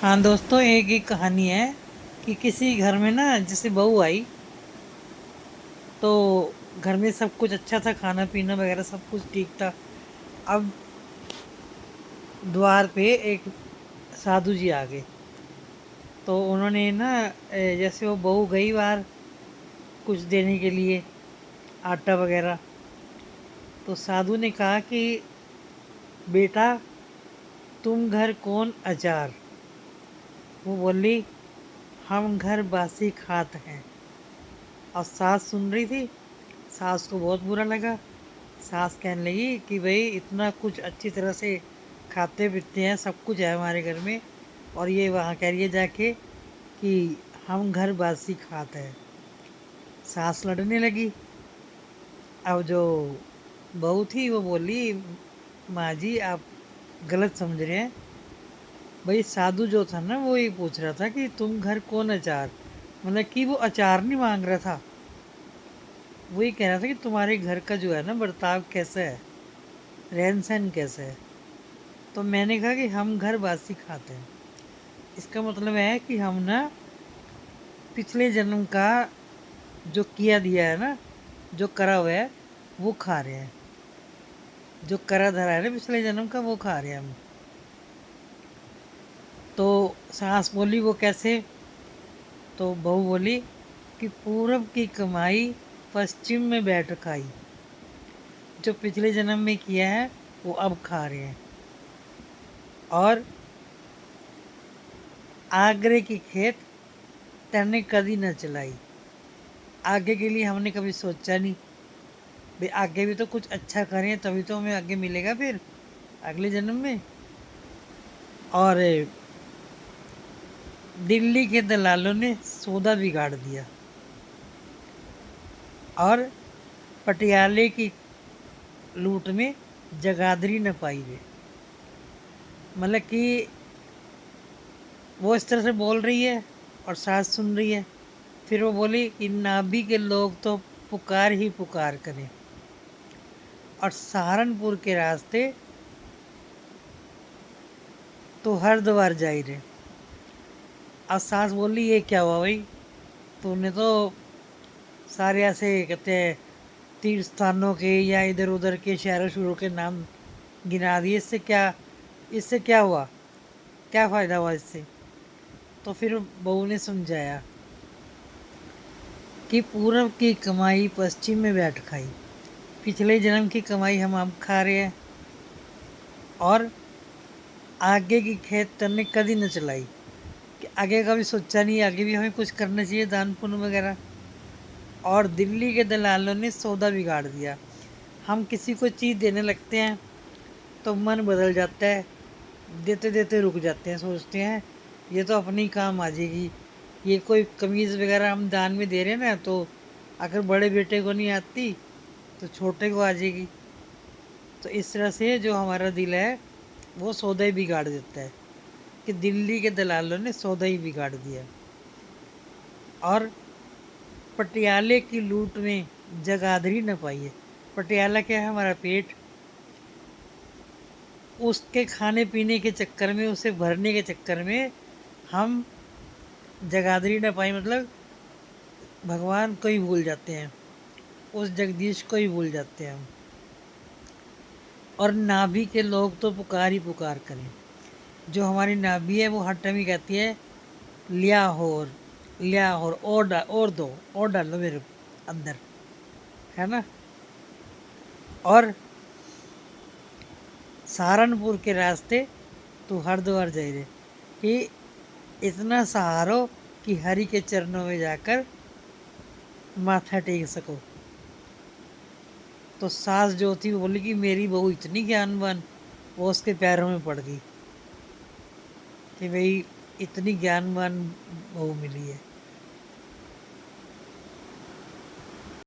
हाँ दोस्तों, एक कहानी है कि किसी घर में ना जैसे बहू आई तो घर में सब कुछ अच्छा था, खाना पीना वगैरह सब कुछ ठीक था। अब द्वार पे एक साधु जी आ गए। तो उन्होंने ना जैसे वो बहू गई बाहर कुछ देने के लिए, आटा वगैरह। तो साधु ने कहा कि बेटा, तुम घर कौन अचार। वो बोली, हम घर बासी खात हैं। और सास सुन रही थी। सास को बहुत बुरा लगा। सास कहने लगी कि भाई इतना कुछ अच्छी तरह से खाते पीते हैं, सब कुछ है हमारे घर में, और ये वहाँ कह रही है जाके कि हम घर बासी खाते हैं। सास लड़ने लगी। अब जो बहू थी वो बोली, माँ जी आप गलत समझ रहे हैं। भाई साधु जो था ना वो ये पूछ रहा था कि तुम घर कौन अचार, मतलब कि वो अचार नहीं मांग रहा था। वो ये कह रहा था कि तुम्हारे घर का जो है ना बर्ताव कैसा है, रहन सहन कैसा है। तो मैंने कहा कि हम घर बासी खाते हैं। इसका मतलब है कि हम ना पिछले जन्म का जो किया दिया है ना, जो करा हुआ है वो खा रहे हैं। जो करा धरा है ना पिछले जन्म का वो खा रहे हैं हम। तो सास बोली वो कैसे। तो बहू बोली कि पूरब की कमाई पश्चिम में बैठ खाई। जो पिछले जन्म में किया है वो अब खा रहे हैं। और आगरे की खेत तने कदी न चलाई। आगे के लिए हमने कभी सोचा नहीं। भाई आगे भी तो कुछ अच्छा करें तभी तो हमें आगे मिलेगा फिर अगले जन्म में। और दिल्ली के दलालों ने सौदा बिगाड़ दिया। और पटियाले की लूट में जगाधरी न पाई रे। मतलब कि वो इस तरह से बोल रही है और सास सुन रही है। फिर वो बोली कि नाभि के लोग तो पुकार ही पुकार करें। और सहारनपुर के रास्ते तो हरिद्वार जा ही रहे। अब सास बोली ये क्या हुआ भाई, तूने तो सारे ऐसे कहते हैं तीर्थ स्थानों के या इधर उधर के शहरों शहरों के नाम गिना दिए। इससे क्या हुआ, क्या फ़ायदा हुआ इससे। तो फिर बहू ने समझाया कि पूरब की कमाई पश्चिम में बैठ खाई। पिछले जन्म की कमाई हम अब खा रहे हैं। और आगे की खेत तने कभी न चलाई, कि आगे का भी सोचा नहीं, आगे भी हमें कुछ करना चाहिए दान पुण्य वगैरह। और दिल्ली के दलालों ने सौदा बिगाड़ दिया। हम किसी को चीज़ देने लगते हैं तो मन बदल जाता है, देते देते रुक जाते हैं, सोचते हैं ये तो अपनी काम आ जाएगी। ये कोई कमीज़ वगैरह हम दान में दे रहे हैं ना, तो अगर बड़े बेटे को नहीं आती तो छोटे को आ जाएगी। तो इस तरह से जो हमारा दिल है वो सौदा ही बिगाड़ देता है, कि दिल्ली के दलालों ने सौदा ही बिगाड़ दिया। और पटियाले की लूट में जगाधरी न पाई है। पटियाला क्या है, हमारा पेट। उसके खाने पीने के चक्कर में, उसे भरने के चक्कर में हम जगाधरी न पाई, मतलब भगवान को ही भूल जाते हैं, उस जगदीश को ही भूल जाते हैं हम। और नाभि के लोग तो पुकार ही पुकार करें। जो हमारी नाभि है वो हर टाइम ही कहती है लिया होर, लिया होर, और दो, और डालो मेरे अंदर, है ना। और सहारनपुर के रास्ते तो हरिद्वार जा रहे, कि इतना सहारो कि हरि के चरणों में जाकर माथा टेक सको। तो सास जो थी वो बोली कि मेरी बहू इतनी ज्ञानवान, वो उसके पैरों में पड़ गई कि भाई इतनी ज्ञानवान बहू मिली है।